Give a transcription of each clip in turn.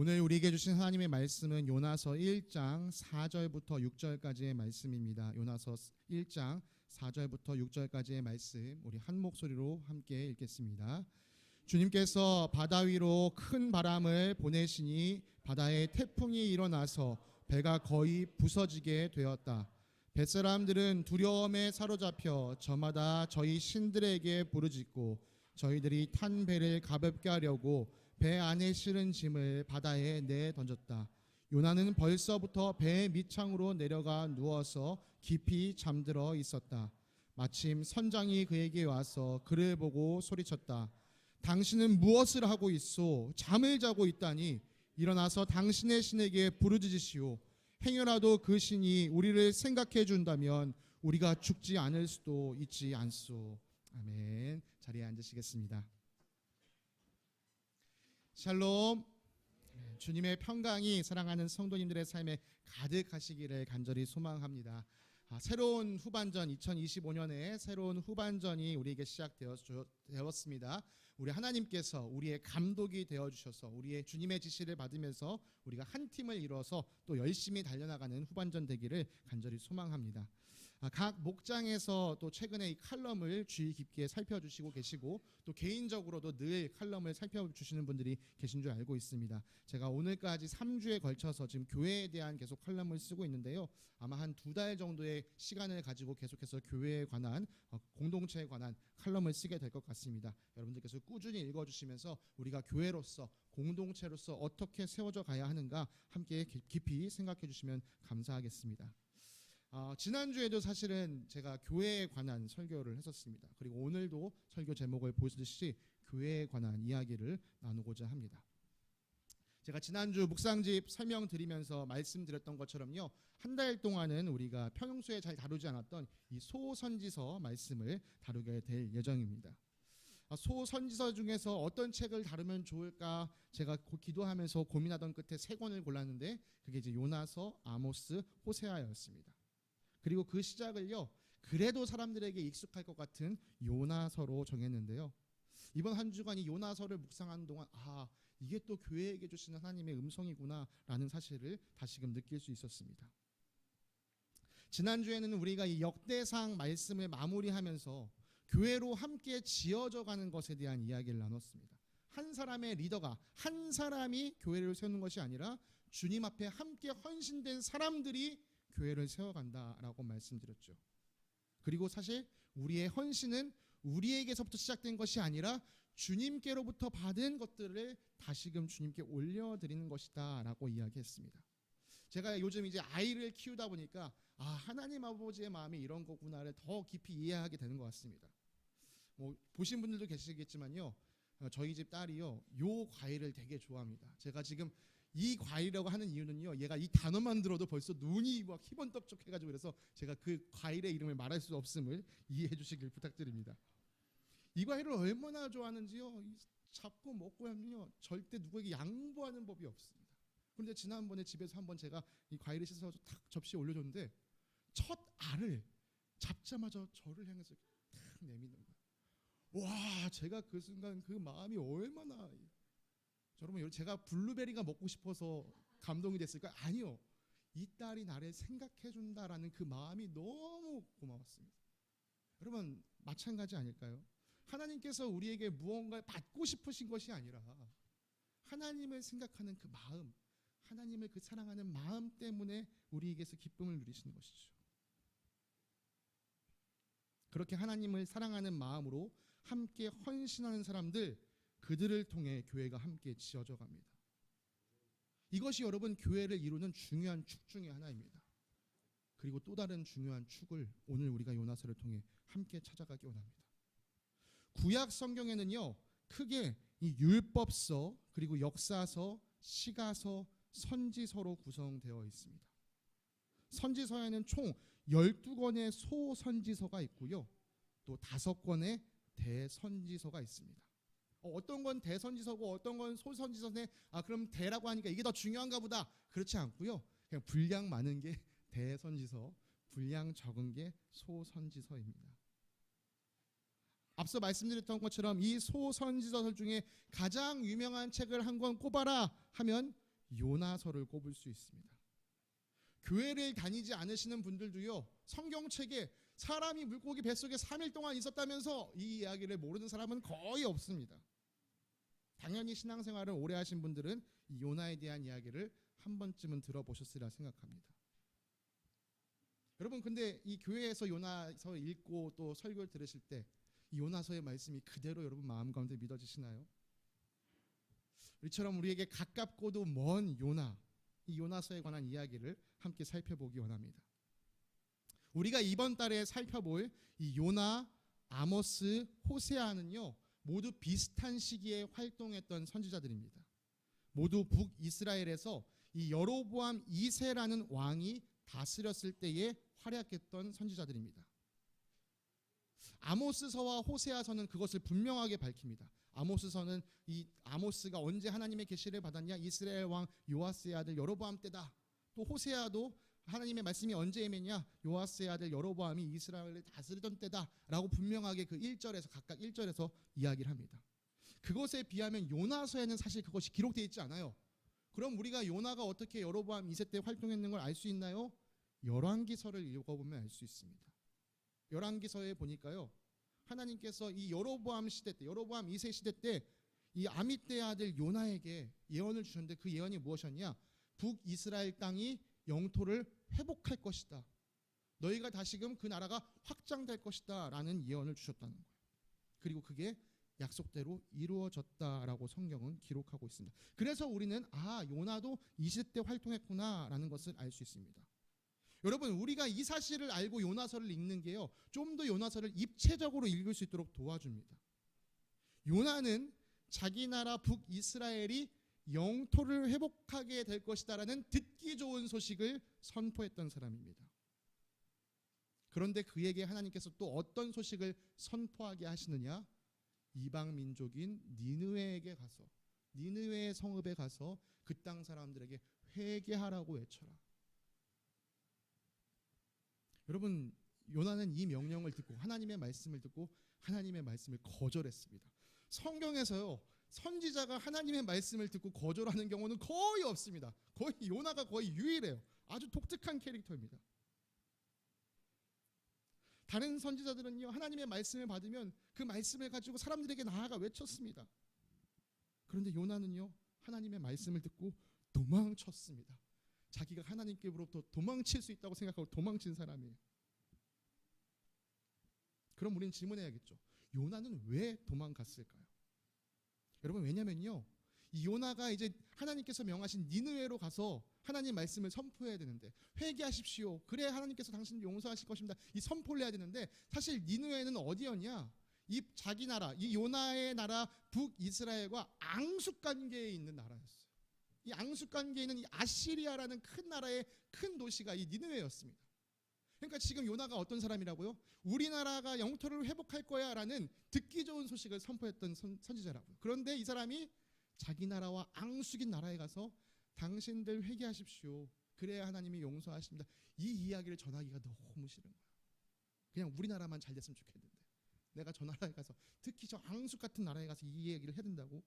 오늘 우리에게 주신 하나님의 말씀은 요나서 1장 4절부터 6절까지의 말씀입니다. 요나서 1장 4절부터 6절까지의 말씀 우리 한 목소리로 함께 읽겠습니다. 주님께서 바다 위로 큰 바람을 보내시니 바다에 태풍이 일어나서 배가 거의 부서지게 되었다. 뱃사람들은 두려움에 사로잡혀 저마다 저희 신들에게 부르짖고 저희들이 탄 배를 가볍게 하려고 배 안에 실은 짐을 바다에 내던졌다. 요나는 벌써부터 배 밑창으로 내려가 누워서 깊이 잠들어 있었다. 마침 선장이 그에게 와서 그를 보고 소리쳤다. 당신은 무엇을 하고 있소? 잠을 자고 있다니 일어나서 당신의 신에게 부르짖으시오. 행여라도 그 신이 우리를 생각해 준다면 우리가 죽지 않을 수도 있지 않소. 아멘. 자리에 앉으시겠습니다. 샬롬. 주님의 평강이 사랑하는 성도님들의 삶에 가득하시기를 간절히 소망합니다. 새로운 후반전, 2025년에 새로운 후반전이 우리에게 시작되었습니다. 우리 하나님께서 우리의 감독이 되어주셔서 우리의 주님의 지시를 받으면서 우리가 한 팀을 이뤄서 또 열심히 달려나가는 후반전 되기를 간절히 소망합니다. 각 목장에서 또 최근에 이 칼럼을 주의 깊게 살펴주시고 계시고 또 개인적으로도 늘 칼럼을 살펴주시는 분들이 계신 줄 알고 있습니다. 제가 오늘까지 3주에 걸쳐서 지금 교회에 대한 계속 칼럼을 쓰고 있는데요. 아마 한 2달 정도의 시간을 가지고 계속해서 교회에 관한 공동체에 관한 칼럼을 쓰게 될 것 같습니다. 여러분들께서 꾸준히 읽어주시면서 우리가 교회로서 공동체로서 어떻게 세워져 가야 하는가 함께 깊이 생각해 주시면 감사하겠습니다. 지난주에도 사실은 제가 교회에 관한 설교를 했었습니다. 그리고 오늘도 설교 제목을 보시듯이 교회에 관한 이야기를 나누고자 합니다. 제가 지난주 묵상집 설명드리면서 말씀드렸던 것처럼요, 한 달 동안은 우리가 평소에 잘 다루지 않았던 이 소선지서 말씀을 다루게 될 예정입니다. 소선지서 중에서 어떤 책을 다루면 좋을까 제가 기도하면서 고민하던 끝에 3권을 골랐는데 그게 이제 요나서, 아모스, 호세아였습니다. 그리고 그 시작을요, 그래도 사람들에게 익숙할 것 같은 요나서로 정했는데요. 이번 한 주간 이 요나서를 묵상하는 동안 이게 또 교회에게 주시는 하나님의 음성이구나 라는 사실을 다시금 느낄 수 있었습니다. 지난주에는 우리가 이 역대상 말씀을 마무리하면서 교회로 함께 지어져 가는 것에 대한 이야기를 나눴습니다. 한 사람의 리더가, 한 사람이 교회를 세우는 것이 아니라 주님 앞에 함께 헌신된 사람들이 교회를 세워간다라고 말씀드렸죠. 그리고 사실 우리의 헌신은 우리에게서부터 시작된 것이 아니라 주님께로부터 받은 것들을 다시금 주님께 올려드리는 것이다 라고 이야기했습니다. 제가 요즘 이제 아이를 키우다 보니까 하나님 아버지의 마음이 이런 거구나를 더 깊이 이해하게 되는 것 같습니다. 보신 분들도 계시겠지만요, 저희 집 딸이요, 요 과일을 되게 좋아합니다. 제가 지금 이 과일이라고 하는 이유는요, 얘가 이 단어만 들어도 벌써 눈이 막 희번떡적해가지고 그래서 제가 그 과일의 이름을 말할 수 없음을 이해해 주시길 부탁드립니다. 이 과일을 얼마나 좋아하는지요, 잡고 먹고 하면요 절대 누구에게 양보하는 법이 없습니다. 그런데 지난번에 집에서 한번 제가 이 과일을 씻어서 탁 접시에 올려줬는데 첫 알을 잡자마자 저를 향해서 탁 내미는 거예요. 와, 제가 그 순간 그 마음이 얼마나, 여러분 제가 블루베리가 먹고 싶어서 감동이 됐을까요? 아니요. 이 딸이 나를 생각해 준다라는 그 마음이 너무 고마웠습니다. 여러분 마찬가지 아닐까요? 하나님께서 우리에게 무언가를 받고 싶으신 것이 아니라 하나님을 생각하는 그 마음, 하나님을 그 사랑하는 마음 때문에 우리에게서 기쁨을 누리시는 것이죠. 그렇게 하나님을 사랑하는 마음으로 함께 헌신하는 사람들, 그들을 통해 교회가 함께 지어져 갑니다. 이것이 여러분 교회를 이루는 중요한 축 중에 하나입니다. 그리고 또 다른 중요한 축을 오늘 우리가 요나서를 통해 함께 찾아가기 원합니다. 구약 성경에는요, 크게 이 율법서, 그리고 역사서, 시가서, 선지서로 구성되어 있습니다. 선지서에는 총 12권의 소선지서가 있고요, 또 5권의 대선지서가 있습니다. 어떤 건 대선지서고 어떤 건 소선지서인데 그럼 대라고 하니까 이게 더 중요한가 보다. 그렇지 않고요, 그냥 분량 많은 게 대선지서, 분량 적은 게 소선지서입니다. 앞서 말씀드렸던 것처럼 이 소선지서 중에 가장 유명한 책을 한 권 꼽아라 하면 요나서를 꼽을 수 있습니다. 교회를 다니지 않으시는 분들도요, 성경책에 사람이 물고기 뱃속에 3일 동안 있었다면서 이 이야기를 모르는 사람은 거의 없습니다. 당연히 신앙생활을 오래 하신 분들은 이 요나에 대한 이야기를 한 번쯤은 들어보셨으리라 생각합니다. 여러분, 근데 이 교회에서 요나서 읽고 또 설교를 들으실 때 이 요나서의 말씀이 그대로 여러분 마음 가운데 믿어지시나요? 이처럼 우리에게 가깝고도 먼 요나, 이 요나서에 관한 이야기를 함께 살펴보기 원합니다. 우리가 이번 달에 살펴볼 이 요나, 아모스, 호세아는요, 모두 비슷한 시기에 활동했던 선지자들입니다. 모두 북이스라엘에서 이 여로보암 2세라는 왕이 다스렸을 때에 활약했던 선지자들입니다. 아모스서와 호세아서는 그것을 분명하게 밝힙니다. 아모스서는 이 아모스가 언제 하나님의 계시를 받았냐? 이스라엘 왕 요아스의 아들 여로보암 때다. 또 호세아도 하나님의 말씀이 언제 임했냐? 요아스의 아들 여로보암이 이스라엘을 다스리던 때다라고 분명하게 그 1절에서 각각 1절에서 이야기를 합니다. 그것에 비하면 요나서에는 사실 그것이 기록되어 있지 않아요. 그럼 우리가 요나가 어떻게 여로보암 2세 때 활동했는 걸 알 수 있나요? 열왕기서를 읽어보면 알 수 있습니다. 열왕기서에 보니까요, 하나님께서 이 여로보암 시대 때, 여로보암 2세 시대 때 이 아미떼의 아들 요나에게 예언을 주셨는데 그 예언이 무엇이었냐? 북이스라엘 땅이 영토를 회복할 것이다. 너희가 다시금 그 나라가 확장될 것이다 라는 예언을 주셨다는 거예요. 그리고 그게 약속대로 이루어졌다라고 성경은 기록하고 있습니다. 그래서 우리는 요나도 20대 활동했구나 라는 것을 알 수 있습니다. 여러분, 우리가 이 사실을 알고 요나서를 읽는 게요, 좀 더 요나서를 입체적으로 읽을 수 있도록 도와줍니다. 요나는 자기 나라 북이스라엘이 영토를 회복하게 될 것이다라는 듣기 좋은 소식을 선포했던 사람입니다. 그런데 그에게 하나님께서 또 어떤 소식을 선포하게 하시느냐? 이방 민족인 니느웨에게 가서, 니느웨의 성읍에 가서 그 땅 사람들에게 회개하라고 외쳐라. 여러분, 요나는 이 명령을 듣고 하나님의 말씀을 듣고 하나님의 말씀을 거절했습니다. 성경에서요, 선지자가 하나님의 말씀을 듣고 거절하는 경우는 거의 없습니다. 거의 요나가 거의 유일해요. 아주 독특한 캐릭터입니다. 다른 선지자들은요, 하나님의 말씀을 받으면 그 말씀을 가지고 사람들에게 나아가 외쳤습니다. 그런데 요나는요, 하나님의 말씀을 듣고 도망쳤습니다. 자기가 하나님께로부터 도망칠 수 있다고 생각하고 도망친 사람이에요. 그럼 우리는 질문해야겠죠. 요나는 왜 도망갔을까요? 여러분, 왜냐면요, 이 요나가 이제 하나님께서 명하신 니느웨로 가서 하나님 말씀을 선포해야 되는데, 회개하십시오, 그래 하나님께서 당신을 용서하실 것입니다, 이 선포를 해야 되는데, 사실 니느웨는 어디였냐? 이 자기 나라, 이 요나의 나라 북이스라엘과 앙숙관계에 있는 나라였어요. 이 앙숙관계에 있는 이 아시리아라는 큰 나라의 큰 도시가 이 니느웨였습니다. 그러니까 지금 요나가 어떤 사람이라고요? 우리나라가 영토를 회복할 거야 라는 듣기 좋은 소식을 선포했던 선지자라고요. 그런데 이 사람이 자기 나라와 앙숙인 나라에 가서 당신들 회개하십시오, 그래야 하나님이 용서하십니다, 이 이야기를 전하기가 너무 싫은 거야. 그냥 우리나라만 잘 됐으면 좋겠는데 내가 저 나라에 가서, 특히 저 앙숙 같은 나라에 가서 이 얘기를 해야 된다고?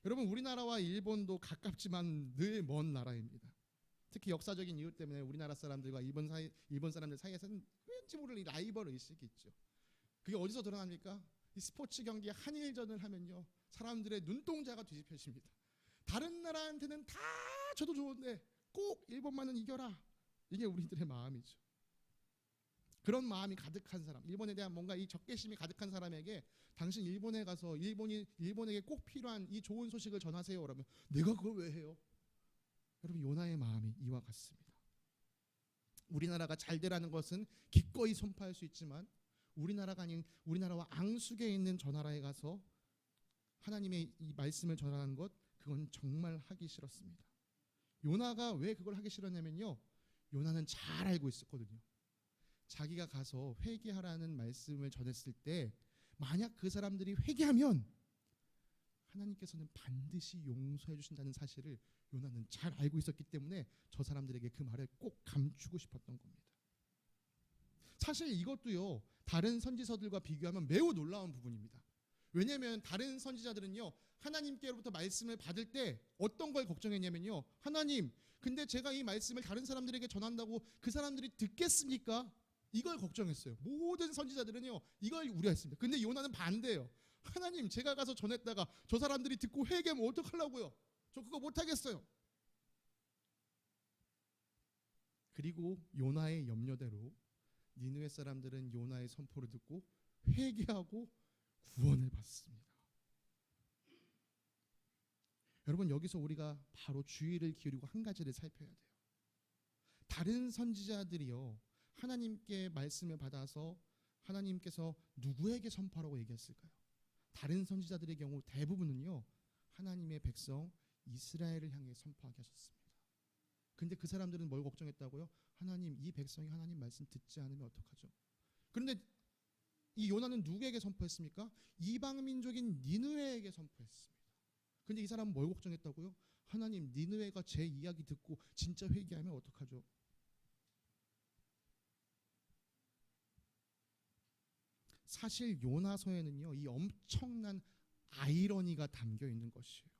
여러분, 우리나라와 일본도 가깝지만 늘 먼 나라입니다. 특히 역사적인 이유 때문에 우리나라 사람들과 일본 사람들 사이에서는 왠지 모를 이 라이벌 의식이 있죠. 그게 어디서 드러납니까? 이 스포츠 경기 한일전을 하면요, 사람들의 눈동자가 뒤집혀집니다. 다른 나라한테는 다 저도 좋은데 꼭 일본만은 이겨라, 이게 우리들의 마음이죠. 그런 마음이 가득한 사람, 일본에 대한 뭔가 이 적개심이 가득한 사람에게 당신 일본에 가서 일본에게 꼭 필요한 이 좋은 소식을 전하세요 라면 내가 그걸 왜 해요? 여러분, 요나의 마음이 이와 같습니다. 우리나라가 잘 되라는 것은 기꺼이 선포할 수 있지만 우리나라가 아닌 우리나라와 앙숙에 있는 저 나라에 가서 하나님의 이 말씀을 전하는 것, 그건 정말 하기 싫었습니다. 요나가 왜 그걸 하기 싫었냐면요, 요나는 잘 알고 있었거든요. 자기가 가서 회개하라는 말씀을 전했을 때 만약 그 사람들이 회개하면 하나님께서는 반드시 용서해 주신다는 사실을 요나는 잘 알고 있었기 때문에 저 사람들에게 그 말을 꼭 감추고 싶었던 겁니다. 사실 이것도요, 다른 선지서들과 비교하면 매우 놀라운 부분입니다. 왜냐하면 다른 선지자들은요, 하나님께로부터 말씀을 받을 때 어떤 걸 걱정했냐면요, 하나님, 근데 제가 이 말씀을 다른 사람들에게 전한다고 그 사람들이 듣겠습니까? 이걸 걱정했어요. 모든 선지자들은요, 이걸 우려했습니다. 근데 요나는 반대예요. 하나님, 제가 가서 전했다가 저 사람들이 듣고 회개하면 어떡하려고요? 저 그거 못하겠어요. 그리고 요나의 염려대로 니느웨 사람들은 요나의 선포를 듣고 회개하고 구원을 받습니다. 여러분, 여기서 우리가 바로 주의를 기울이고 한 가지를 살펴야 돼요. 다른 선지자들이요, 하나님께 말씀을 받아서 하나님께서 누구에게 선포하라고 얘기했을까요? 다른 선지자들의 경우 대부분은요, 하나님의 백성 이스라엘을 향해 선포하게 하셨습니다. 근데 그 사람들은 뭘 걱정했다고요? 하나님, 이 백성이 하나님 말씀 듣지 않으면 어떡하죠? 그런데 이 요나는 누구에게 선포했습니까? 이방 민족인 니느웨에게 선포했습니다. 근데 이 사람은 뭘 걱정했다고요? 하나님, 니느웨가 제 이야기 듣고 진짜 회개하면 어떡하죠? 사실 요나서에는요, 이 엄청난 아이러니가 담겨 있는 것이에요.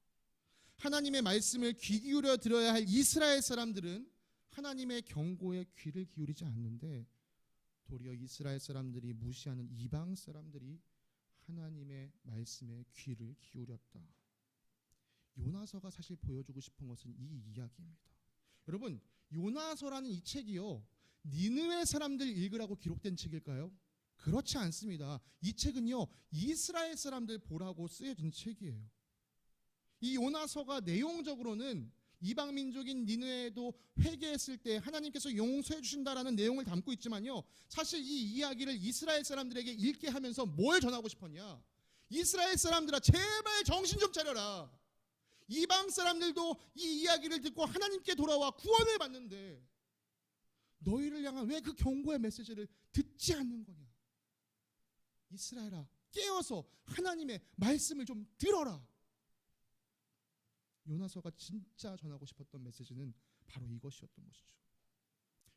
하나님의 말씀을 귀 기울여 들어야 할 이스라엘 사람들은 하나님의 경고에 귀를 기울이지 않는데 도리어 이스라엘 사람들이 무시하는 이방 사람들이 하나님의 말씀에 귀를 기울였다. 요나서가 사실 보여주고 싶은 것은 이 이야기입니다. 여러분, 요나서라는 이 책이요, 니느웨 사람들 읽으라고 기록된 책일까요? 그렇지 않습니다. 이 책은요, 이스라엘 사람들 보라고 쓰여진 책이에요. 이 요나서가 내용적으로는 이방 민족인 니느웨도 회개했을 때 하나님께서 용서해 주신다라는 내용을 담고 있지만요, 사실 이 이야기를 이스라엘 사람들에게 읽게 하면서 뭘 전하고 싶었냐? 이스라엘 사람들아, 제발 정신 좀 차려라. 이방 사람들도 이 이야기를 듣고 하나님께 돌아와 구원을 받는데 너희를 향한 왜 그 경고의 메시지를 듣지 않는 거냐? 이스라엘아, 깨어서 하나님의 말씀을 좀 들어라. 요나서가 진짜 전하고 싶었던 메시지는 바로 이것이었던 것이죠.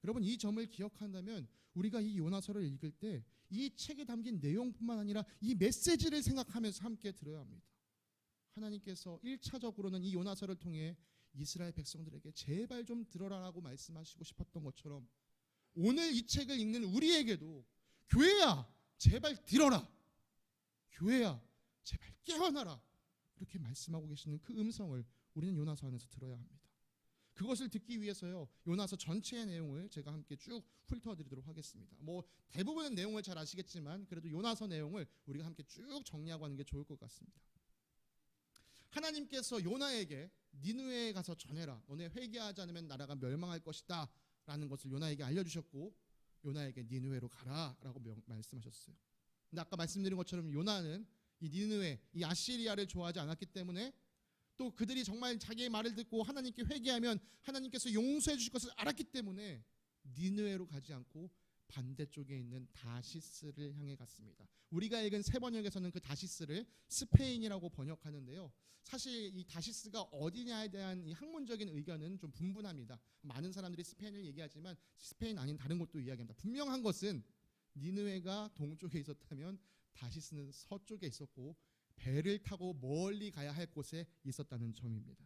여러분, 이 점을 기억한다면 우리가 이 요나서를 읽을 때 이 책에 담긴 내용뿐만 아니라 이 메시지를 생각하면서 함께 들어야 합니다. 하나님께서 1차적으로는 이 요나서를 통해 이스라엘 백성들에게 제발 좀 들어라라고 말씀하시고 싶었던 것처럼 오늘 이 책을 읽는 우리에게도 교회야, 제발 들어라. 교회야, 제발 깨어나라. 그렇게 말씀하고 계시는 그 음성을 우리는 요나서 안에서 들어야 합니다. 그것을 듣기 위해서요, 요나서 전체의 내용을 제가 함께 쭉 훑어드리도록 하겠습니다. 뭐 대부분의 내용을 잘 아시겠지만 그래도 요나서 내용을 우리가 함께 쭉 정리하고 하는 게 좋을 것 같습니다. 하나님께서 요나에게 니느웨에 가서 전해라. 너네 회개하지 않으면 나라가 멸망할 것이다 라는 것을 요나에게 알려주셨고, 요나에게 니느웨로 가라 라고 말씀하셨어요. 근데 아까 말씀드린 것처럼 요나는 이 니느웨, 이 아시리아를 좋아하지 않았기 때문에, 또 그들이 정말 자기의 말을 듣고 하나님께 회개하면 하나님께서 용서해 주실 것을 알았기 때문에 니느웨로 가지 않고 반대쪽에 있는 다시스를 향해 갔습니다. 우리가 읽은 세 번역에서는 그 다시스를 스페인이라고 번역하는데요, 사실 이 다시스가 어디냐에 대한 이 학문적인 의견은 좀 분분합니다. 많은 사람들이 스페인을 얘기하지만 스페인 아닌 다른 곳도 이야기합니다. 분명한 것은 니느웨가 동쪽에 있었다면 다시스는 서쪽에 있었고 배를 타고 멀리 가야 할 곳에 있었다는 점입니다.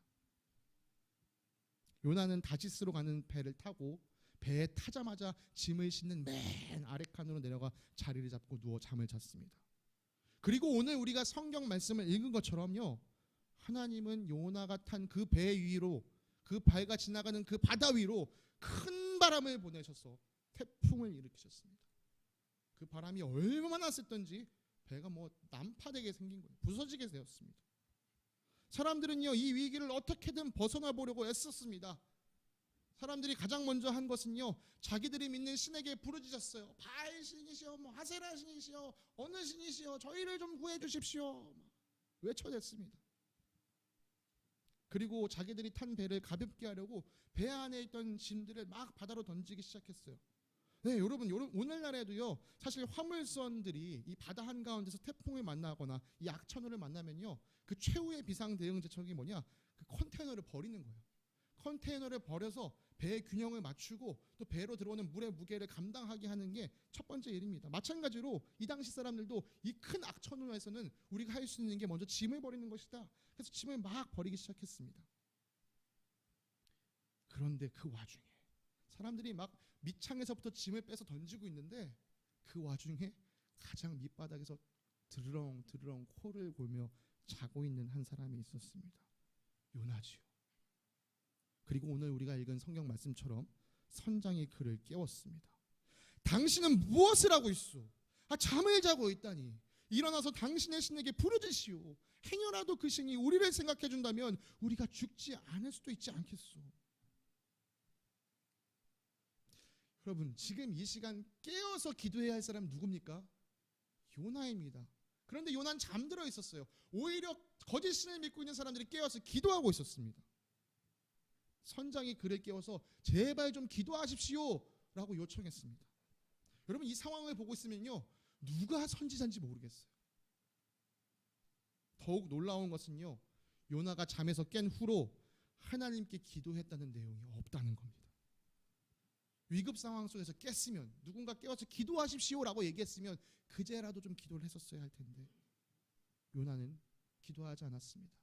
요나는 다시스로 가는 배를 타고 배에 타자마자 짐을 싣는 맨 아래 칸으로 내려가 자리를 잡고 누워 잠을 잤습니다. 그리고 오늘 우리가 성경 말씀을 읽은 것처럼요, 하나님은 요나가 탄 그 배 위로, 그 배가 지나가는 그 바다 위로 큰 바람을 보내셔서 태풍을 일으키셨습니다. 그 바람이 얼마나 셌던지 배가 뭐 난파되게 생긴 거예요. 부서지게 되었습니다. 사람들은요, 이 위기를 어떻게든 벗어나 보려고 애썼습니다. 사람들이 가장 먼저 한 것은요, 자기들이 믿는 신에게 부르짖었어요. 바알 신이시여, 뭐 하세라 신이시여, 어느 신이시여, 저희를 좀 구해 주십시오. 외쳐댔습니다. 그리고 자기들이 탄 배를 가볍게 하려고 배 안에 있던 짐들을 막 바다로 던지기 시작했어요. 네, 여러분, 오늘날에도요, 사실 화물선들이 이 바다 한가운데서 태풍을 만나거나 이 악천후를 만나면요, 그 최후의 비상 대응 대책이 뭐냐? 그 컨테이너를 버리는 거예요. 컨테이너를 버려서 배의 균형을 맞추고 또 배로 들어오는 물의 무게를 감당하게 하는 게 첫 번째 일입니다. 마찬가지로 이 당시 사람들도 이 큰 악천후에서는 우리가 할 수 있는 게 먼저 짐을 버리는 것이다. 그래서 짐을 막 버리기 시작했습니다. 그런데 그 와중에 사람들이 막 밑창에서부터 짐을 빼서 던지고 있는데 그 와중에 가장 밑바닥에서 드르렁 코를 골며 자고 있는 한 사람이 있었습니다. 요나지요. 그리고 오늘 우리가 읽은 성경 말씀처럼 선장이 그를 깨웠습니다. 당신은 무엇을 하고 있소? 잠을 자고 있다니. 일어나서 당신의 신에게 부르짖시오. 행여라도 그 신이 우리를 생각해 준다면 우리가 죽지 않을 수도 있지 않겠소. 여러분, 지금 이 시간 깨어서 기도해야 할 사람 누굽니까? 요나입니다. 그런데 요나는 잠들어 있었어요. 오히려 거짓 신을 믿고 있는 사람들이 깨어서 기도하고 있었습니다. 선장이 그를 깨워서 제발 좀 기도하십시오 라고 요청했습니다. 여러분, 이 상황을 보고 있으면요, 누가 선지자인지 모르겠어요. 더욱 놀라운 것은요, 요나가 잠에서 깬 후로 하나님께 기도했다는 내용이 없다는 겁니다. 위급 상황 속에서 깼으면, 누군가 깨워서 기도하십시오라고 얘기했으면 그제라도 좀 기도를 했었어야 할 텐데 요나는 기도하지 않았습니다.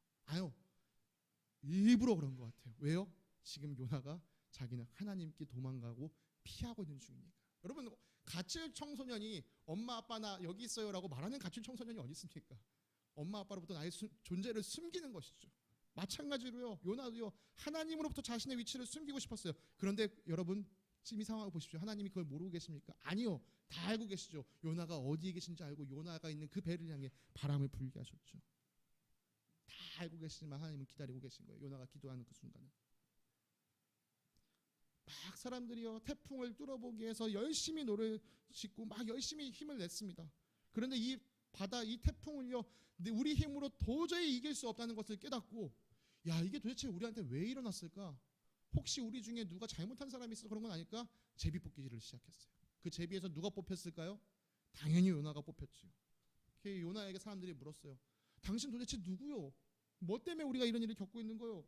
일부러 그런 것 같아요. 왜요? 지금 요나가 자기는 하나님께 도망가고 피하고 있는 중이니까. 여러분, 가출 청소년이 엄마 아빠 나 여기 있어요 라고 말하는 가출 청소년이 어디 있습니까? 엄마 아빠로부터 나의 존재를 숨기는 것이죠. 마찬가지로요, 요나도요, 하나님으로부터 자신의 위치를 숨기고 싶었어요. 그런데 여러분, 지금 이 상황을 보십시오. 하나님이 그걸 모르고 계십니까? 아니요, 다 알고 계시죠. 요나가 어디에 계신지 알고 요나가 있는 그 배를 향해 바람을 불게 하셨죠. 다 알고 계시지만 하나님은 기다리고 계신 거예요. 요나가 기도하는 그 순간은 막 사람들이요, 태풍을 뚫어보기 위해서 열심히 노를 짓고 막 열심히 힘을 냈습니다. 그런데 이 바다, 이 태풍을요, 우리 힘으로 도저히 이길 수 없다는 것을 깨닫고, 야, 이게 도대체 우리한테 왜 일어났을까? 혹시 우리 중에 누가 잘못한 사람이 있어서 그런 건 아닐까? 제비 뽑기를 시작했어요. 그 제비에서 누가 뽑혔을까요? 당연히 요나가 뽑혔죠. 요나에게 사람들이 물었어요. 당신 도대체 누구요? 뭐 때문에 우리가 이런 일을 겪고 있는 거요?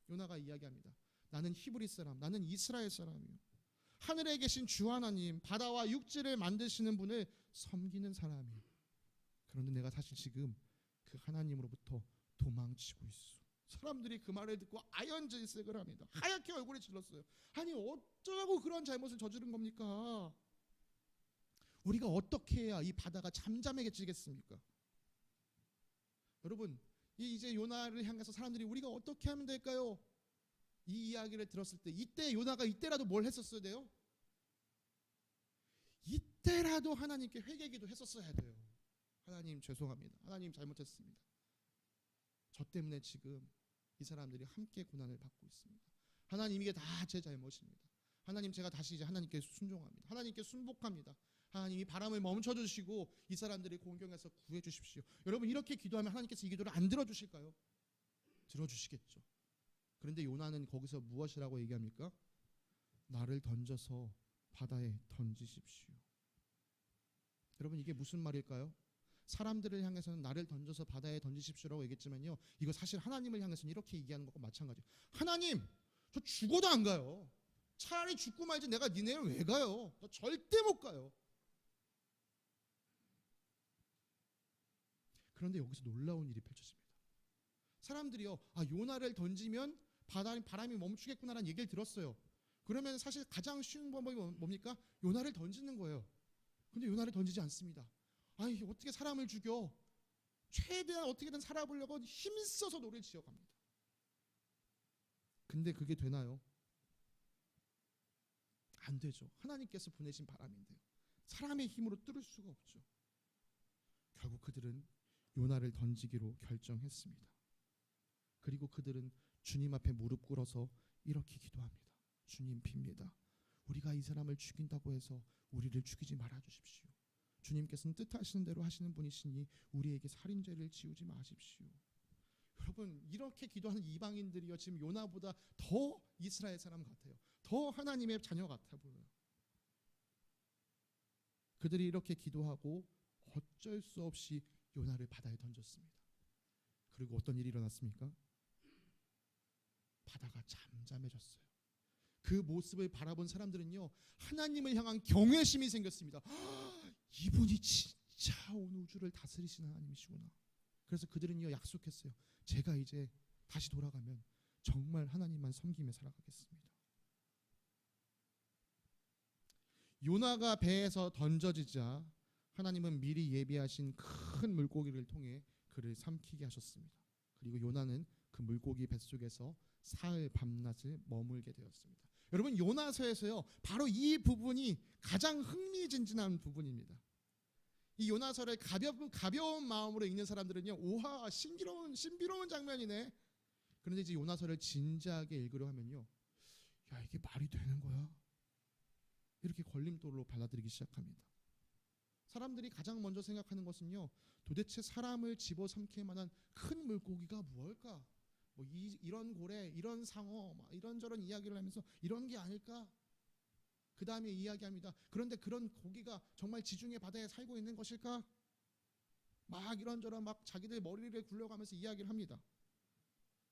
요나가 이야기합니다. 나는 히브리 사람, 나는 이스라엘 사람이요. 하늘에 계신 주 하나님, 바다와 육지를 만드시는 분을 섬기는 사람이요. 그런데 내가 사실 지금 그 하나님으로부터 도망치고 있어. 사람들이 그 말을 듣고 아연질색을 합니다. 하얗게 얼굴에 질렀어요. 아니, 어쩌라고 그런 잘못을 저지른 겁니까? 우리가 어떻게 해야 이 바다가 잠잠해지겠습니까? 여러분, 이제 요나를 향해서 사람들이 우리가 어떻게 하면 될까요? 이 이야기를 들었을 때, 이때 요나가 이때라도 뭘 했었어야 돼요? 이때라도 하나님께 회개기도 했었어야 돼요. 하나님 죄송합니다. 하나님 잘못했습니다. 저 때문에 지금 이 사람들이 함께 고난을 받고 있습니다. 하나님, 이게 다 제 잘못입니다. 하나님, 제가 다시 이제 하나님께 순종합니다. 하나님께 순복합니다. 하나님이 바람을 멈춰주시고 이 사람들이 공경해서 구해주십시오. 여러분, 이렇게 기도하면 하나님께서 이 기도를 안 들어주실까요? 들어주시겠죠. 그런데 요나는 거기서 무엇이라고 얘기합니까? 나를 던져서 바다에 던지십시오. 여러분, 이게 무슨 말일까요? 사람들을 향해서는 나를 던져서 바다에 던지십시오라고 얘기했지만요, 이거 사실 하나님을 향해서는 이렇게 얘기하는 것과 마찬가지예요. 하나님, 저 죽어도 안 가요. 차라리 죽고 말지 내가 니네를 왜 가요? 저 절대 못 가요. 그런데 여기서 놀라운 일이 펼쳐집니다. 사람들이요, 요나를 던지면 바람이 멈추겠구나라는 얘기를 들었어요. 그러면 사실 가장 쉬운 방법이 뭡니까? 요나를 던지는 거예요. 근데 요나를 던지지 않습니다. 어떻게 사람을 죽여? 최대한 어떻게든 살아보려고 힘써서 노를 지어갑니다. 근데 그게 되나요? 안 되죠. 하나님께서 보내신 바람인데요. 사람의 힘으로 뚫을 수가 없죠. 결국 그들은 요나를 던지기로 결정했습니다. 그리고 그들은 주님 앞에 무릎 꿇어서 이렇게 기도합니다. 주님 빕니다. 우리가 이 사람을 죽인다고 해서 우리를 죽이지 말아 주십시오. 주님께서는 뜻하시는 대로 하시는 분이시니 우리에게 살인죄를 지우지 마십시오. 여러분, 이렇게 기도하는 이방인들이요, 지금 요나보다 더 이스라엘 사람 같아요. 더 하나님의 자녀 같아 보여요. 그들이 이렇게 기도하고 어쩔 수 없이 요나를 바다에 던졌습니다. 그리고 어떤 일이 일어났습니까? 바다가 잠잠해졌어요. 그 모습을 바라본 사람들은요, 하나님을 향한 경외심이 생겼습니다. 이분이 진짜 온 우주를 다스리시는 하나님이시구나. 그래서 그들은요, 약속했어요. 제가 이제 다시 돌아가면 정말 하나님만 섬기며 살아가겠습니다. 요나가 배에서 던져지자 하나님은 미리 예비하신 큰 물고기를 통해 그를 삼키게 하셨습니다. 그리고 요나는 그 물고기 뱃속에서 사흘 밤낮을 머물게 되었습니다. 여러분, 요나서에서요, 바로 이 부분이 가장 흥미진진한 부분입니다. 이 요나서를 가벼운 마음으로 읽는 사람들은요, 오하, 신비로운 장면이네. 그런데 이제 요나서를 진지하게 읽으려 하면요, 야, 이게 말이 되는 거야? 이렇게 걸림돌로 받아들이기 시작합니다. 사람들이 가장 먼저 생각하는 것은요, 도대체 사람을 집어삼킬 만한 큰 물고기가 무엇일까? 뭐 이런 고래, 이런 상어, 이런저런 이야기를 하면서 이런 게 아닐까? 그 다음에 이야기합니다. 그런데 그런 고기가 정말 지중해 바다에 살고 있는 것일까? 막 이런저런 막 자기들 머리를 굴려가면서 이야기를 합니다.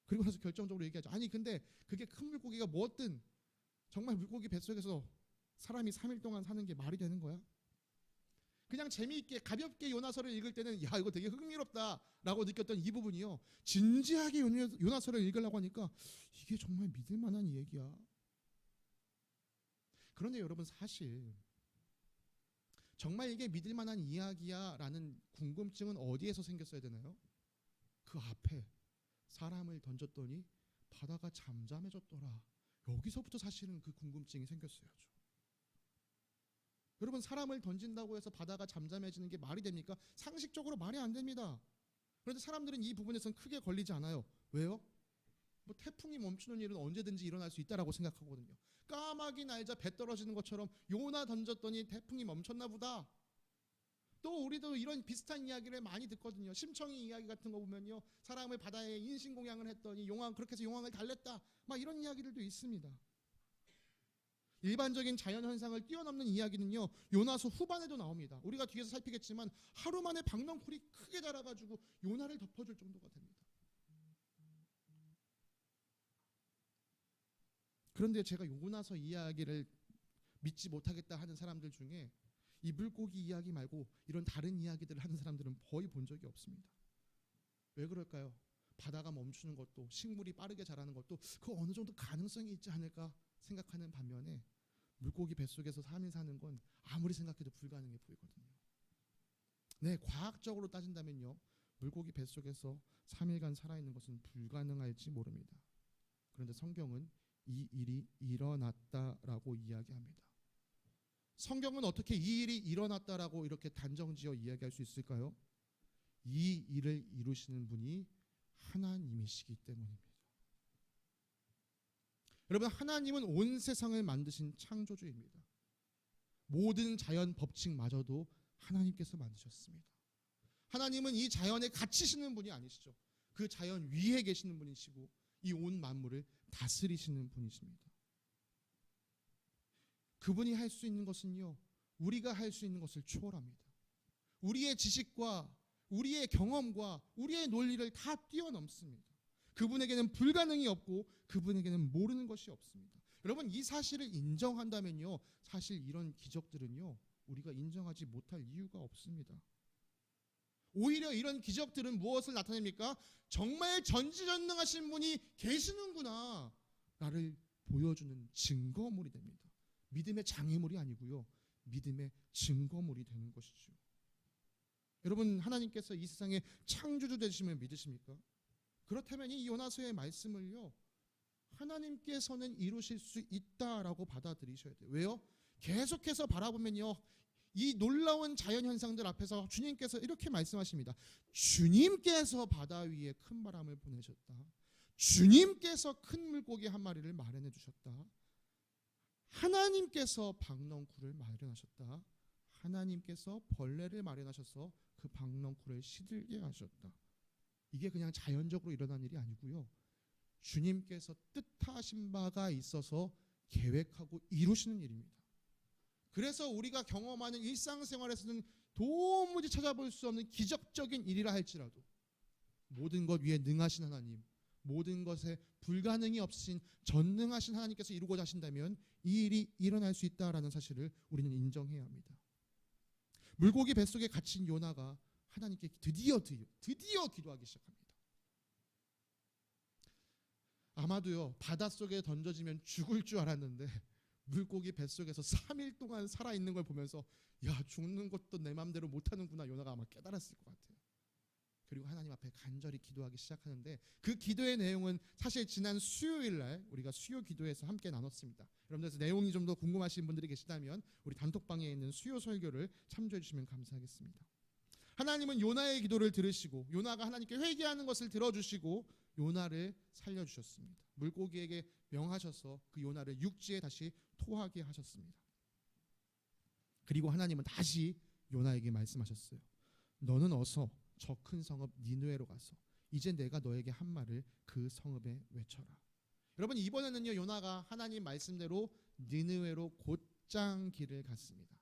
그리고 나서 결정적으로 얘기하죠. 아니 근데 그게 큰 물고기가 뭐든 정말 물고기 뱃속에서 사람이 3일 동안 사는 게 말이 되는 거야? 그냥 재미있게 가볍게 요나서를 읽을 때는 야, 이거 되게 흥미롭다라고 느꼈던 이 부분이요, 진지하게 요나서를 읽으려고 하니까 이게 정말 믿을 만한 얘기야. 그런데 여러분, 사실 정말 이게 믿을 만한 이야기야 라는 궁금증은 어디에서 생겼어야 되나요? 그 앞에 사람을 던졌더니 바다가 잠잠해졌더라, 여기서부터 사실은 그 궁금증이 생겼어야죠. 여러분, 사람을 던진다고 해서 바다가 잠잠해지는 게 말이 됩니까? 상식적으로 말이 안 됩니다. 그런데 사람들은 이 부분에서는 크게 걸리지 않아요. 왜요? 뭐 태풍이 멈추는 일은 언제든지 일어날 수 있다라고 생각하거든요. 까마귀 날자 배 떨어지는 것처럼 요나 던졌더니 태풍이 멈췄나 보다. 또 우리도 이런 비슷한 이야기를 많이 듣거든요. 심청이 이야기 같은 거 보면요, 사람을 바다에 인신공양을 했더니 그렇게 해서 용왕을 달랬다, 막 이런 이야기들도 있습니다. 일반적인 자연현상을 뛰어넘는 이야기는요, 요나서 후반에도 나옵니다. 우리가 뒤에서 살피겠지만 하루 만에 박넝쿨이 크게 자라가지고 요나를 덮어줄 정도가 됩니다. 그런데 제가 요나서 이야기를 믿지 못하겠다 하는 사람들 중에 이 물고기 이야기 말고 이런 다른 이야기들을 하는 사람들은 거의 본 적이 없습니다. 왜 그럴까요? 바다가 멈추는 것도, 식물이 빠르게 자라는 것도 그 어느 정도 가능성이 있지 않을까 생각하는 반면에 물고기 뱃속에서 3일 사는 건 아무리 생각해도 불가능해 보이거든요. 네, 과학적으로 따진다면요, 물고기 뱃속에서 3일간 살아있는 것은 불가능할지 모릅니다. 그런데 성경은 이 일이 일어났다라고 이야기합니다. 성경은 어떻게 이 일이 일어났다라고 이렇게 단정지어 이야기할 수 있을까요? 이 일을 이루시는 분이 하나님이시기 때문입니다. 여러분, 하나님은 온 세상을 만드신 창조주입니다. 모든 자연 법칙마저도 하나님께서 만드셨습니다. 하나님은 이 자연에 갇히시는 분이 아니시죠. 그 자연 위에 계시는 분이시고 이 온 만물을 다스리시는 분이십니다. 그분이 할 수 있는 것은요, 우리가 할 수 있는 것을 초월합니다. 우리의 지식과 우리의 경험과 우리의 논리를 다 뛰어넘습니다. 그분에게는 불가능이 없고 그분에게는 모르는 것이 없습니다. 여러분, 이 사실을 인정한다면요, 사실 이런 기적들은요, 우리가 인정하지 못할 이유가 없습니다. 오히려 이런 기적들은 무엇을 나타냅니까? 정말 전지전능하신 분이 계시는구나 라를 보여주는 증거물이 됩니다. 믿음의 장애물이 아니고요, 믿음의 증거물이 되는 것이죠. 여러분, 하나님께서 이 세상의 창조주 되심을 믿으십니까? 그렇다면 이 요나서의 말씀을요, 하나님께서는 이루실 수 있다라고 받아들이셔야 돼요. 왜요? 계속해서 바라보면요, 이 놀라운 자연현상들 앞에서 주님께서 이렇게 말씀하십니다. 주님께서 바다 위에 큰 바람을 보내셨다. 주님께서 큰 물고기 한 마리를 마련해 주셨다. 하나님께서 박넝쿨을 마련하셨다. 하나님께서 벌레를 마련하셔서 그 박넝쿨을 시들게 하셨다. 이게 그냥 자연적으로 일어난 일이 아니고요, 주님께서 뜻하신 바가 있어서 계획하고 이루시는 일입니다. 그래서 우리가 경험하는 일상생활에서는 도무지 찾아볼 수 없는 기적적인 일이라 할지라도 모든 것 위에 능하신 하나님, 모든 것에 불가능이 없으신 전능하신 하나님께서 이루고자 하신다면 이 일이 일어날 수 있다라는 사실을 우리는 인정해야 합니다. 물고기 뱃속에 갇힌 요나가 하나님께 드디어 기도하기 시작합니다. 아마도요, 바닷속에 던져지면 죽을 줄 알았는데 물고기 뱃속에서 3일 동안 살아있는 걸 보면서 야, 죽는 것도 내 맘대로 못하는구나, 요나가 아마 깨달았을 것 같아요. 그리고 하나님 앞에 간절히 기도하기 시작하는데 그 기도의 내용은 사실 지난 수요일 날 우리가 수요 기도에서 함께 나눴습니다. 여러분들 내용이 좀 더 궁금하신 분들이 계시다면 우리 단톡방에 있는 수요 설교를 참조해 주시면 감사하겠습니다. 하나님은 요나의 기도를 들으시고 요나가 하나님께 회개하는 것을 들어주시고 요나를 살려주셨습니다. 물고기에게 명하셔서 그 요나를 육지에 다시 토하게 하셨습니다. 그리고 하나님은 다시 요나에게 말씀하셨어요. 너는 어서 저 큰 성읍 니느웨로 가서 이제 내가 너에게 한 말을 그 성읍에 외쳐라. 여러분, 이번에는요, 요나가 하나님 말씀대로 니느웨로 곧장 길을 갔습니다.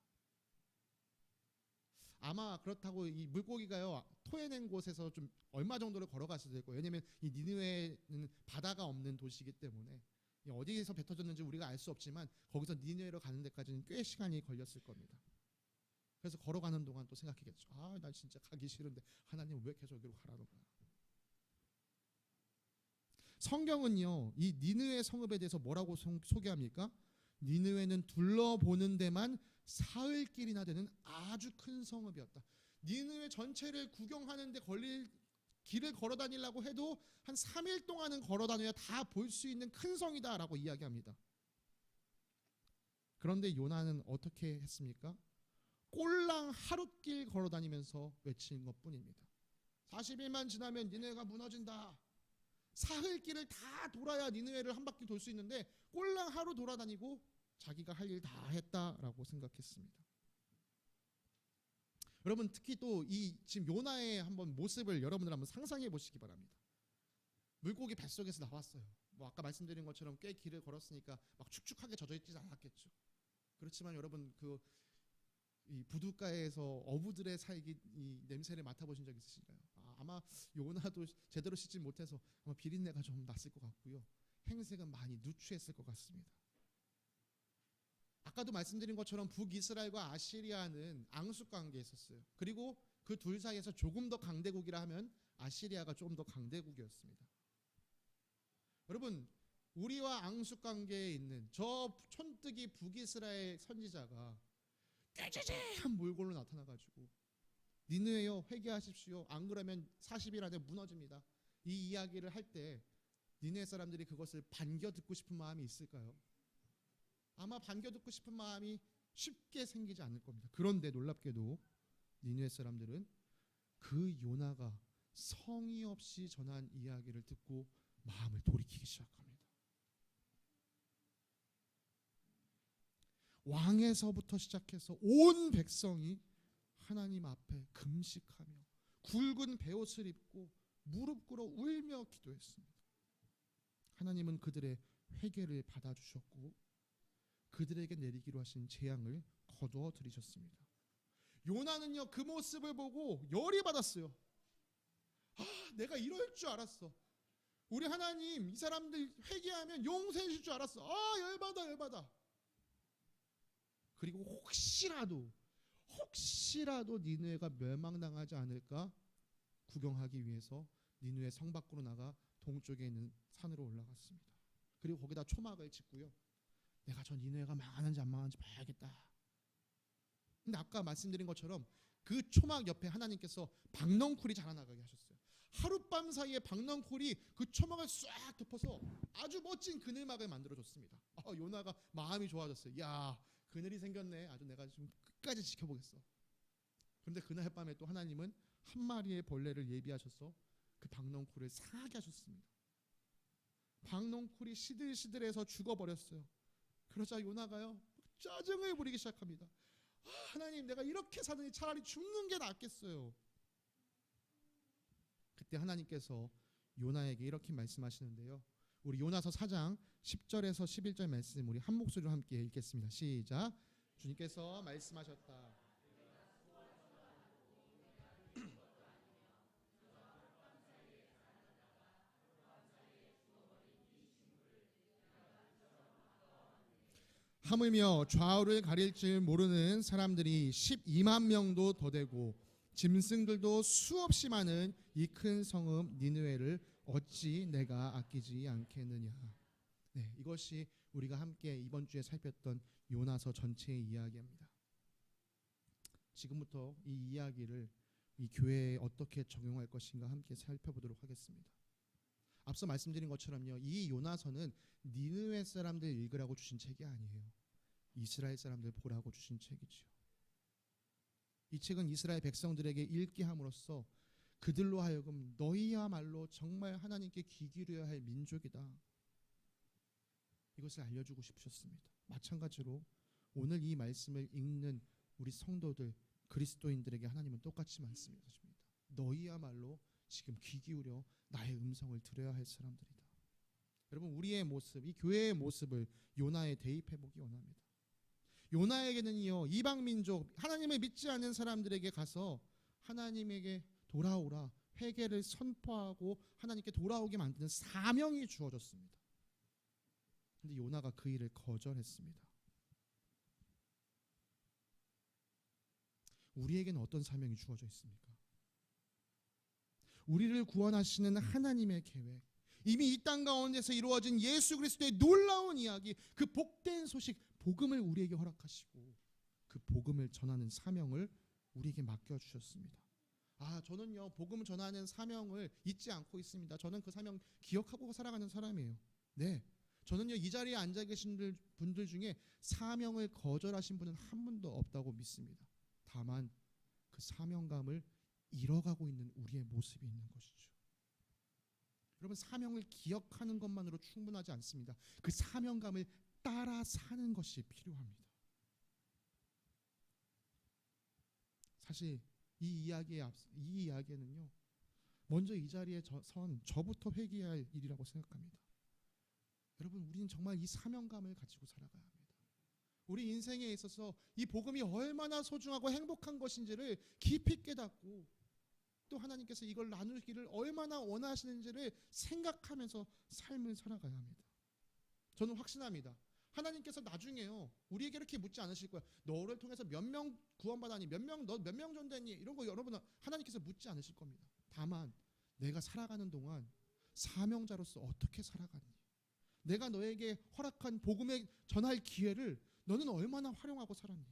아마 그렇다고 이 물고기가요, 토해낸 곳에서 좀 얼마 정도를 걸어갔을 거예요. 왜냐하면 이 니느웨는 바다가 없는 도시이기 때문에 어디에서 뱉어졌는지 우리가 알 수 없지만 거기서 니느웨로 가는 데까지는 꽤 시간이 걸렸을 겁니다. 그래서 걸어가는 동안 또 생각했겠죠. 아, 나 진짜 가기 싫은데 하나님 왜 계속 여기로 가라는 거야. 성경은요, 이 니느웨 성읍에 대해서 뭐라고 소개합니까? 니느웨는 둘러보는 데만 사흘길이나 되는 아주 큰 성읍이었다. 니느웨 전체를 구경하는데 걸릴 길을 걸어 다니려고 해도 한 3일 동안은 걸어 다녀야 다 볼 수 있는 큰 성이다라고 이야기합니다. 그런데 요나는 어떻게 했습니까? 꼴랑 하룻길 걸어 다니면서 외친 것뿐입니다. 40일만 지나면 니느웨가 무너진다. 사흘길을 다 돌아야 니느웨를 한 바퀴 돌 수 있는데 꼴랑 하루 돌아다니고 자기가 할 일 다 했다라고 생각했습니다. 여러분, 특히 또 이 지금 요나의 한번 모습을 여러분들 한번 상상해 보시기 바랍니다. 물고기 뱃속에서 나왔어요. 뭐 아까 말씀드린 것처럼 꽤 길을 걸었으니까 막 축축하게 젖어 있지 않았겠죠. 그렇지만 여러분, 이 부둣가에서 어부들의 살기 이 냄새를 맡아보신 적 있으신가요? 아마 요나도 제대로 씻지 못해서 아마 비린내가 좀 났을 것 같고요. 행색은 많이 누추했을 것 같습니다. 아까도 말씀드린 것처럼 북이스라엘과 아시리아는 앙숙 관계에 있었어요. 그리고 그 둘 사이에서 조금 더 강대국이라 하면 아시리아가 좀 더 강대국이었습니다. 여러분, 우리와 앙숙 관계에 있는 저 촌뜨기 북이스라엘 선지자가 꾀죄죄한 몰골로 나타나가지고 니느웨여 회개하십시오. 안 그러면 40일 안에 무너집니다. 이 이야기를 할 때 니느웨 사람들이 그것을 반겨 듣고 싶은 마음이 있을까요? 아마 반겨 듣고 싶은 마음이 쉽게 생기지 않을 겁니다. 그런데 놀랍게도 니느웨 사람들은 그 요나가 성의 없이 전한 이야기를 듣고 마음을 돌이키기 시작합니다. 왕에서부터 시작해서 온 백성이 하나님 앞에 금식하며 굵은 베옷을 입고 무릎 꿇어 울며 기도했습니다. 하나님은 그들의 회개를 받아주셨고 그들에게 내리기로 하신 재앙을 거두어 들이셨습니다. 요나는요, 그 모습을 보고 열이 받았어요. 내가 이럴 줄 알았어. 우리 하나님 이 사람들 회개하면 용서해 줄 줄 알았어. 열받아. 그리고 혹시라도 니느웨가 멸망당하지 않을까 구경하기 위해서 니느웨 성 밖으로 나가 동쪽에 있는 산으로 올라갔습니다. 그리고 거기다 초막을 짓고요. 내가 저 니느웨가 망하는지 안 망하는지 봐야겠다. 근데 아까 말씀드린 것처럼 그 초막 옆에 하나님께서 박넝쿨이 자라나가게 하셨어요. 하룻밤 사이에 박넝쿨이 그 초막을 싹 덮어서 아주 멋진 그늘막을 만들어줬습니다. 요나가 마음이 좋아졌어요. 야, 그늘이 생겼네. 아주 내가 좀 끝까지 지켜보겠어. 그런데 그날 밤에 또 하나님은 한 마리의 벌레를 예비하셔서 그 박넝쿨을 상하게 하셨습니다. 박넝쿨이 시들시들해서 죽어버렸어요. 그러자 요나가요, 짜증을 부리기 시작합니다. 하나님, 내가 이렇게 사느니 차라리 죽는 게 낫겠어요. 그때 하나님께서 요나에게 이렇게 말씀하시는데요. 우리 요나서 4장 10절에서 11절 말씀 우리 한 목소리로 함께 읽겠습니다. 시작. 주님께서 말씀하셨다. 하물며 좌우를 가릴 줄 모르는 사람들이 12만 명도 더 되고 짐승들도 수없이 많은 이 큰 성읍 니느웨를 어찌 내가 아끼지 않겠느냐. 네, 이것이 우리가 함께 이번 주에 살폈던 요나서 전체의 이야기입니다. 지금부터 이 이야기를 이 교회에 어떻게 적용할 것인가 함께 살펴보도록 하겠습니다. 앞서 말씀드린 것처럼요, 이 요나서는 니느웨 사람들 읽으라고 주신 책이 아니에요. 이스라엘 사람들 보라고 주신 책이지요. 이 책은 이스라엘 백성들에게 읽게 함으로써 그들로 하여금 너희야말로 정말 하나님께 귀 기울여야 할 민족이다, 이것을 알려주고 싶으셨습니다. 마찬가지로 오늘 이 말씀을 읽는 우리 성도들, 그리스도인들에게 하나님은 똑같이 말씀하십니다. 너희야말로 지금 귀 기울여 나의 음성을 들어야 할 사람들이다. 여러분, 우리의 모습, 이 교회의 모습을 요나에 대입해 보기 원합니다. 요나에게는요, 이방 민족, 하나님을 믿지 않는 사람들에게 가서 하나님에게 돌아오라, 회개를 선포하고 하나님께 돌아오게 만드는 사명이 주어졌습니다. 근데 요나가 그 일을 거절했습니다. 우리에게는 어떤 사명이 주어져 있습니까? 우리를 구원하시는 하나님의 계획, 이미 이 땅 가운데서 이루어진 예수 그리스도의 놀라운 이야기, 그 복된 소식, 복음을 우리에게 허락하시고 그 복음을 전하는 사명을 우리에게 맡겨주셨습니다. 저는요, 복음을 전하는 사명을 잊지 않고 있습니다. 저는 그 사명 기억하고 살아가는 사람이에요. 네, 저는요, 이 자리에 앉아 계신 분들 중에 사명을 거절하신 분은 한 분도 없다고 믿습니다. 다만 그 사명감을 잃어가고 있는 우리의 모습이 있는 것이죠. 여러분, 사명을 기억하는 것만으로 충분하지 않습니다. 그 사명감을 따라 사는 것이 필요합니다. 사실 이 이야기에는요, 먼저 이 자리에 선 저부터 회개해야 할 일이라고 생각합니다. 여러분, 우리는 정말 이 사명감을 가지고 살아가야 합니다. 우리 인생에 있어서 이 복음이 얼마나 소중하고 행복한 것인지를 깊이 깨닫고, 또 하나님께서 이걸 나누기를 얼마나 원하시는지를 생각하면서 삶을 살아가야 합니다. 저는 확신합니다. 하나님께서 나중에요, 우리에게 이렇게 묻지 않으실 거야. 너를 통해서 몇 명 구원받았니? 너 몇 명 전도했니? 이런 거 여러분 하나님께서 묻지 않으실 겁니다. 다만 내가 살아가는 동안 사명자로서 어떻게 살아갔니? 내가 너에게 허락한 복음에 전할 기회를 너는 얼마나 활용하고 살았니?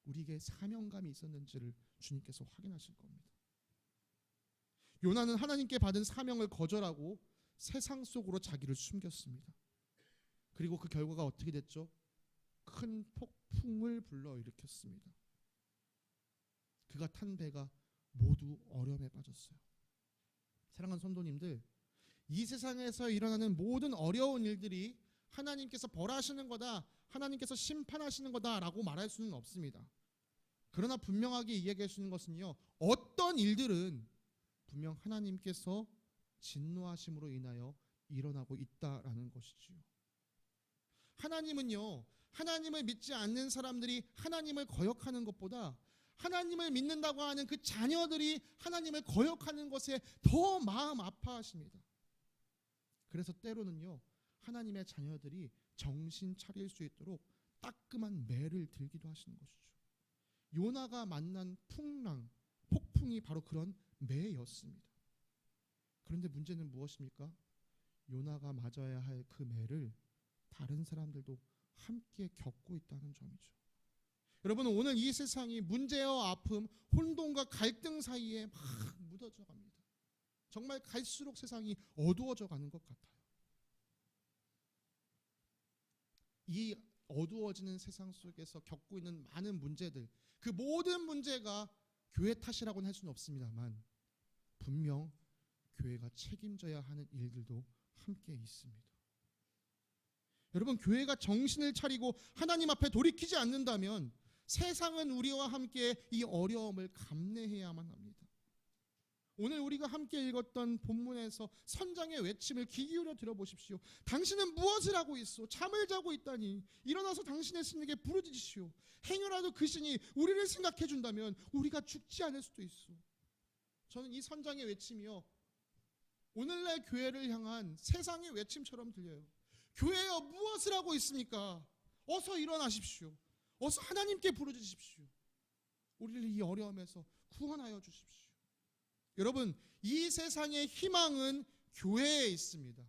우리에게 사명감이 있었는지를 주님께서 확인하실 겁니다. 요나는 하나님께 받은 사명을 거절하고 세상 속으로 자기를 숨겼습니다. 그리고 그 결과가 어떻게 됐죠? 큰 폭풍을 불러일으켰습니다. 그가 탄 배가 모두 어려움에 빠졌어요. 사랑하는 성도님들, 이 세상에서 일어나는 모든 어려운 일들이 하나님께서 벌하시는 거다, 하나님께서 심판하시는 거다라고 말할 수는 없습니다. 그러나 분명하게 이야기할 수 있는 것은요, 어떤 일들은 분명 하나님께서 진노하심으로 인하여 일어나고 있다라는 것이지요. 하나님은요, 하나님을 믿지 않는 사람들이 하나님을 거역하는 것보다 하나님을 믿는다고 하는 그 자녀들이 하나님을 거역하는 것에 더 마음 아파하십니다. 그래서 때로는요, 하나님의 자녀들이 정신 차릴 수 있도록 따끔한 매를 들기도 하시는 것이죠. 요나가 만난 폭풍이 바로 그런 매였습니다. 그런데 문제는 무엇입니까? 요나가 맞아야 할 그 매를 다른 사람들도 함께 겪고 있다는 점이죠. 여러분, 오늘 이 세상이 문제와 아픔, 혼돈과 갈등 사이에 막 묻어져 갑니다. 정말 갈수록 세상이 어두워져 가는 것 같아요. 이 어두워지는 세상 속에서 겪고 있는 많은 문제들, 그 모든 문제가 교회 탓이라고는 할 수는 없습니다만 분명 교회가 책임져야 하는 일들도 함께 있습니다. 여러분, 교회가 정신을 차리고 하나님 앞에 돌이키지 않는다면 세상은 우리와 함께 이 어려움을 감내해야만 합니다. 오늘 우리가 함께 읽었던 본문에서 선장의 외침을 귀 기울여 들어보십시오. 당신은 무엇을 하고 있소? 잠을 자고 있다니. 일어나서 당신의 신에게 부르짖으시오. 행여라도 그 신이 우리를 생각해 준다면 우리가 죽지 않을 수도 있소. 저는 이 선장의 외침이요, 오늘날 교회를 향한 세상의 외침처럼 들려요. 교회여 무엇을 하고 있습니까? 어서 일어나십시오. 어서 하나님께 부르짖으십시오. 우리를 이 어려움에서 구원하여 주십시오. 여러분, 이 세상의 희망은 교회에 있습니다.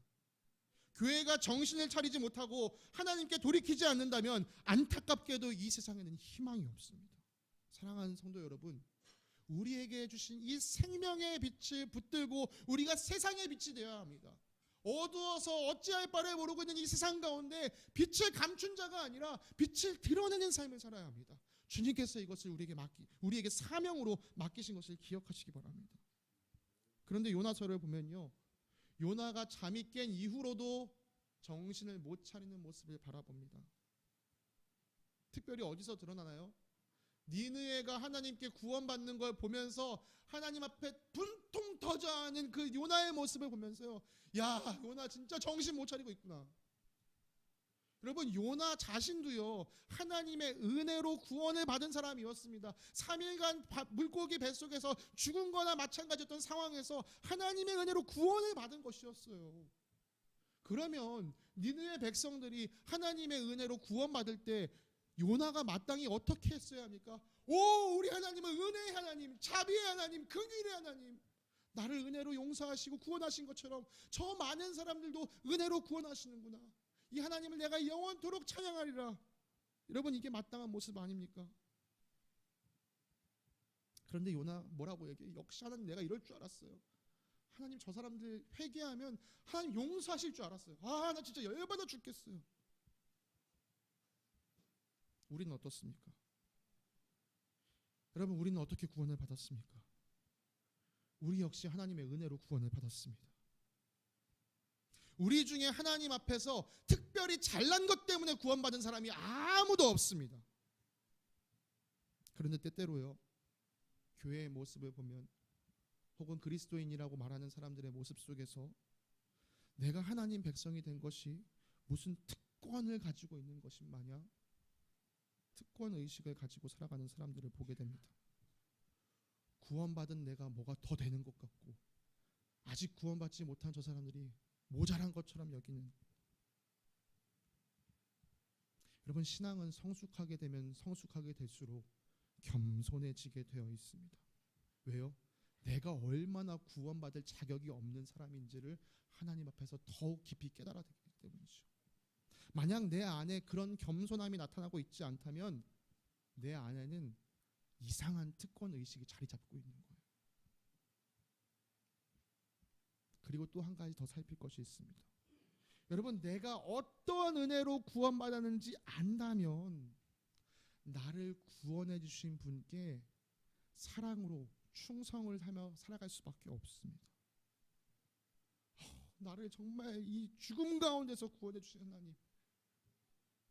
교회가 정신을 차리지 못하고 하나님께 돌이키지 않는다면 안타깝게도 이 세상에는 희망이 없습니다. 사랑하는 성도 여러분, 우리에게 주신 이 생명의 빛을 붙들고 우리가 세상의 빛이 되어야 합니다. 어두워서 어찌할 바를 모르고 있는 이 세상 가운데 빛을 감춘 자가 아니라 빛을 드러내는 삶을 살아야 합니다. 주님께서 이것을 우리에게 사명으로 맡기신 것을 기억하시기 바랍니다. 그런데 요나서를 보면요, 요나가 잠이 깬 이후로도 정신을 못 차리는 모습을 바라봅니다. 특별히 어디서 드러나나요? 니느웨가 하나님께 구원받는 걸 보면서 하나님 앞에 분통 터져하는 그 요나의 모습을 보면서요, 야, 요나 진짜 정신 못 차리고 있구나. 여러분, 요나 자신도요, 하나님의 은혜로 구원을 받은 사람이었습니다. 3일간 물고기 뱃속에서 죽은 거나 마찬가지였던 상황에서 하나님의 은혜로 구원을 받은 것이었어요. 그러면 니느웨 백성들이 하나님의 은혜로 구원받을 때 요나가 마땅히 어떻게 했어야 합니까? 오, 우리 하나님은 은혜의 하나님, 자비의 하나님, 긍휼의 하나님, 나를 은혜로 용서하시고 구원하신 것처럼 저 많은 사람들도 은혜로 구원하시는구나, 이 하나님을 내가 영원토록 찬양하리라. 여러분, 이게 마땅한 모습 아닙니까? 그런데 요나 뭐라고 얘기해? 역시 하나님, 내가 이럴 줄 알았어요. 하나님, 저 사람들 회개하면 하나님 용서하실 줄 알았어요. 아, 나 진짜 열받아 죽겠어요. 우리는 어떻습니까? 여러분, 우리는 어떻게 구원을 받았습니까? 우리 역시 하나님의 은혜로 구원을 받았습니다. 우리 중에 하나님 앞에서 특별히 잘난 것 때문에 구원받은 사람이 아무도 없습니다. 그런데 때때로요, 교회의 모습을 보면, 혹은 그리스도인이라고 말하는 사람들의 모습 속에서 내가 하나님 백성이 된 것이 무슨 특권을 가지고 있는 것이 마냥 특권 의식을 가지고 살아가는 사람들을 보게 됩니다. 구원받은 내가 뭐가 더 되는 것 같고, 아직 구원받지 못한 저 사람들이 모자란 것처럼 여기는. 여러분, 신앙은 성숙하게 되면 성숙하게 될수록 겸손해지게 되어 있습니다. 왜요? 내가 얼마나 구원받을 자격이 없는 사람인지를 하나님 앞에서 더욱 깊이 깨달아야 되기 때문이죠. 만약 내 안에 그런 겸손함이 나타나고 있지 않다면 내 안에는 이상한 특권 의식이 자리 잡고 있는 거예요. 그리고 또 한 가지 더 살필 것이 있습니다. 여러분, 내가 어떠한 은혜로 구원받았는지 안다면 나를 구원해 주신 분께 사랑으로 충성을 하며 살아갈 수밖에 없습니다. 나를 정말 이 죽음 가운데서 구원해 주신 하나님,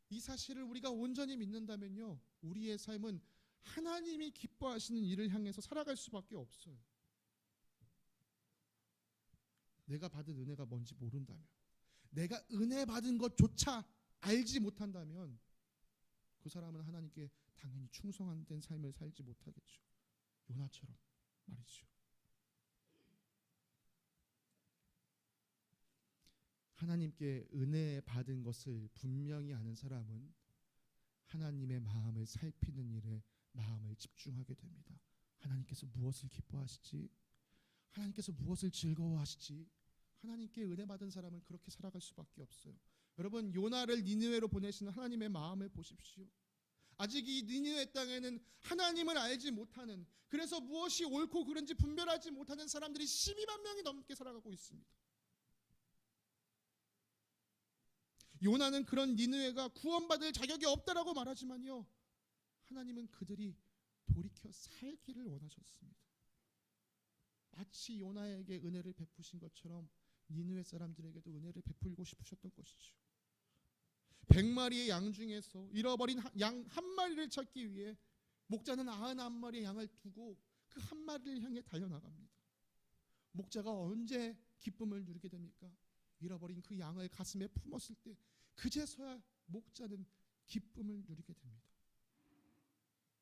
이 사실을 우리가 온전히 믿는다면요, 우리의 삶은 하나님이 기뻐하시는 일을 향해서 살아갈 수밖에 없어요. 내가 받은 은혜가 뭔지 모른다면, 내가 은혜 받은 것조차 알지 못한다면 그 사람은 하나님께 당연히 충성된 삶을 살지 못하겠죠. 요나처럼 말이죠. 하나님께 은혜 받은 것을 분명히 아는 사람은 하나님의 마음을 살피는 일에 마음을 집중하게 됩니다. 하나님께서 무엇을 기뻐하시지? 하나님께서 무엇을 즐거워하시지? 하나님께 은혜 받은 사람은 그렇게 살아갈 수밖에 없어요. 여러분, 요나를 니느웨로 보내시는 하나님의 마음을 보십시오. 아직 이 니느웨 땅에는 하나님을 알지 못하는, 그래서 무엇이 옳고 그른지 분별하지 못하는 사람들이 12만 명이 넘게 살아가고 있습니다. 요나는 그런 니느웨가 구원받을 자격이 없다라고 말하지만요, 하나님은 그들이 돌이켜 살기를 원하셨습니다. 마치 요나에게 은혜를 베푸신 것처럼 니느웨 사람들에게도 은혜를 베풀고 싶으셨던 것이죠. 100마리의 양 중에서 잃어버린 양 한 마리를 찾기 위해 목자는 91마리의 양을 두고 그 한 마리를 향해 달려나갑니다. 목자가 언제 기쁨을 누리게 됩니까? 잃어버린 그 양을 가슴에 품었을 때 그제서야 목자는 기쁨을 누리게 됩니다.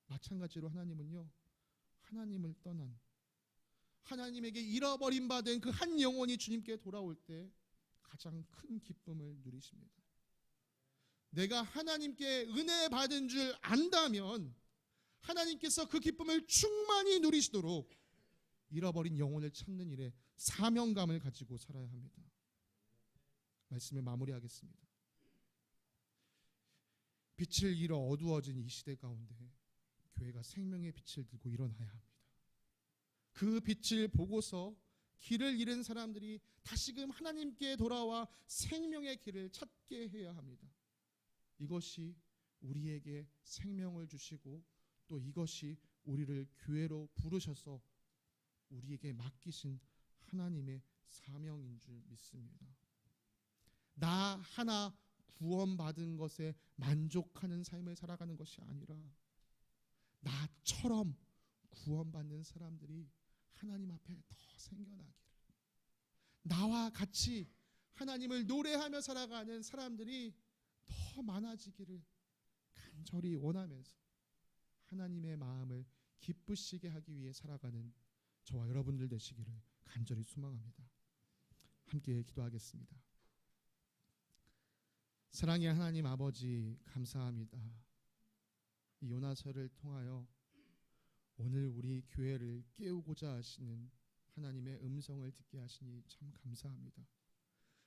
마찬가지로 하나님은요, 하나님을 떠난, 하나님에게 잃어버림 받은 그 한 영혼이 주님께 돌아올 때 가장 큰 기쁨을 누리십니다. 내가 하나님께 은혜 받은 줄 안다면 하나님께서 그 기쁨을 충만히 누리시도록 잃어버린 영혼을 찾는 일에 사명감을 가지고 살아야 합니다. 말씀을 마무리하겠습니다. 빛을 잃어 어두워진 이 시대 가운데 교회가 생명의 빛을 들고 일어나야 합니다. 그 빛을 보고서 길을 잃은 사람들이 다시금 하나님께 돌아와 생명의 길을 찾게 해야 합니다. 이것이 우리에게 생명을 주시고 또 이것이 우리를 교회로 부르셔서 우리에게 맡기신 하나님의 사명인 줄 믿습니다. 나 하나 구원받은 것에 만족하는 삶을 살아가는 것이 아니라 나처럼 구원받는 사람들이 하나님 앞에 더 생겨나기를, 나와 같이 하나님을 노래하며 살아가는 사람들이 더 많아지기를 간절히 원하면서 하나님의 마음을 기쁘시게 하기 위해 살아가는 저와 여러분들 되시기를 간절히 소망합니다. 함께 기도하겠습니다. 사랑의 하나님 아버지, 감사합니다. 이 요나서를 통하여 오늘 우리 교회를 깨우고자 하시는 하나님의 음성을 듣게 하시니 참 감사합니다.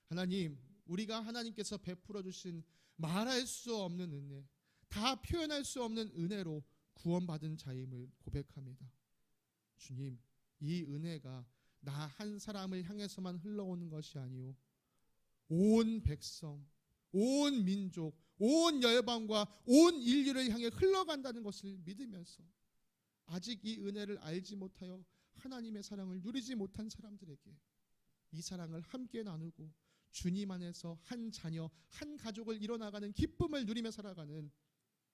하나님, 우리가 하나님께서 베풀어 주신 말할 수 없는 은혜, 다 표현할 수 없는 은혜로 구원받은 자임을 고백합니다. 주님, 이 은혜가 나 한 사람을 향해서만 흘러오는 것이 아니오 온 백성, 온 민족, 온 열방과 온 인류를 향해 흘러간다는 것을 믿으면서 아직 이 은혜를 알지 못하여 하나님의 사랑을 누리지 못한 사람들에게 이 사랑을 함께 나누고 주님 안에서 한 자녀, 한 가족을 이뤄나가는 기쁨을 누리며 살아가는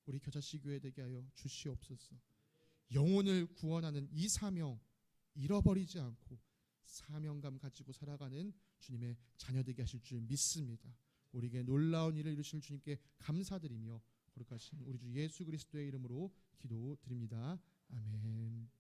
우리 겨자씨 교회 되게 하여 주시옵소서. 영혼을 구원하는 이 사명 잃어버리지 않고 사명감 가지고 살아가는 주님의 자녀 되게 하실 줄 믿습니다. 우리에게 놀라운 일을 이루실 주님께 감사드리며 거룩하신 우리 주 예수 그리스도의 이름으로 기도드립니다. 아멘.